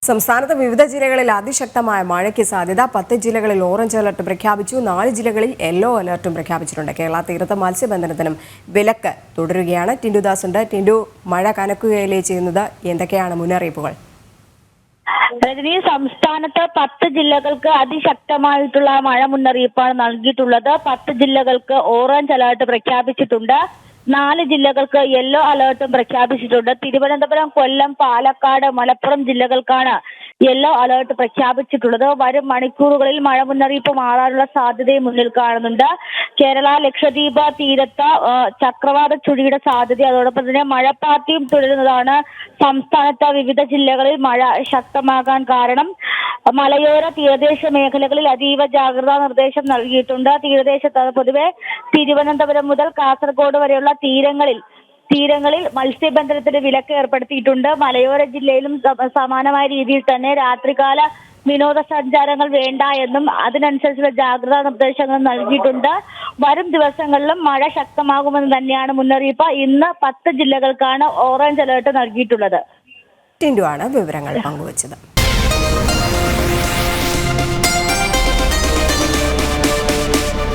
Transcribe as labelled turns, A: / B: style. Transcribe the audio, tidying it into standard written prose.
A: സംസ്ഥാനത്ത് വിവിധ ജില്ലകളിൽ അതിശക്തമായ മഴയ്ക്ക് സാധ്യത. 10 ജില്ലകളിൽ ഓറഞ്ച് അലർട്ട് പ്രഖ്യാപിച്ചു. 4 ജില്ലകളിൽ യെല്ലോ അലർട്ടും പ്രഖ്യാപിച്ചിട്ടുണ്ട്. കേരള തീരത്ത് മത്സ്യബന്ധനത്തിനും വിലക്ക് തുടരുകയാണ്. ടിൻഡു ദാസ് ഉണ്ട്. ടിൻഡു, മഴ കനക്കുകയല്ലേ ചെയ്യുന്നത്? എന്തൊക്കെയാണ് മുന്നറിയിപ്പുകൾ?
B: രജനി, സംസ്ഥാനത്ത് 10 ജില്ലകൾക്ക് അതിശക്തമായിട്ടുള്ള മഴ മുന്നറിയിപ്പാണ് നൽകിയിട്ടുള്ളത്. 10 ജില്ലകൾക്ക് ഓറഞ്ച് അലർട്ട് പ്രഖ്യാപിച്ചിട്ടുണ്ട്. 4 ജില്ലകൾക്ക് യെല്ലോ അലർട്ടും പ്രഖ്യാപിച്ചിട്ടുണ്ട്. തിരുവനന്തപുരം, കൊല്ലം, പാലക്കാട്, മലപ്പുറം ജില്ലകൾക്കാണ് യെല്ലോ അലർട്ട് പ്രഖ്യാപിച്ചിട്ടുള്ളത്. വരും മണിക്കൂറുകളിൽ മഴ മുന്നറിയിപ്പ് മാറാനുള്ള സാധ്യതയും മുന്നിൽ കാണുന്നുണ്ട്. കേരള, ലക്ഷദ്വീപ് തീരത്ത് ചക്രവാത ചുഴിയുടെ സാധ്യത, അതോടൊപ്പം തന്നെ മഴപ്പാത്തിയും തുടരുന്നതാണ് സംസ്ഥാനത്ത് വിവിധ ജില്ലകളിൽ മഴ ശക്തമാകാൻ കാരണം. മലയോര തീരദേശ മേഖലകളിൽ അതീവ ജാഗ്രതാ നിർദ്ദേശം നൽകിയിട്ടുണ്ട്. തീരദേശത്ത് പൊതുവെ തിരുവനന്തപുരം മുതൽ കാസർഗോഡ് വരെയുള്ള തീരങ്ങളിൽ മത്സ്യബന്ധനത്തിന് വിലക്ക് ഏർപ്പെടുത്തിയിട്ടുണ്ട്. മലയോര ജില്ലയിലും സമാനമായ രീതിയിൽ തന്നെ രാത്രികാല വിനോദസഞ്ചാരങ്ങൾ വേണ്ട എന്നും അതിനനുസരിച്ചുള്ള ജാഗ്രതാ നിർദ്ദേശങ്ങൾ നൽകിയിട്ടുണ്ട്. വരും ദിവസങ്ങളിലും മഴ ശക്തമാകുമെന്ന് തന്നെയാണ് മുന്നറിയിപ്പ്. ഇന്ന് 10 ജില്ലകൾക്കാണ് ഓറഞ്ച് അലർട്ട് നൽകിയിട്ടുള്ളത്.
A: ടിൻഡു ആണ് വിവരങ്ങൾ പങ്കുവച്ചത്.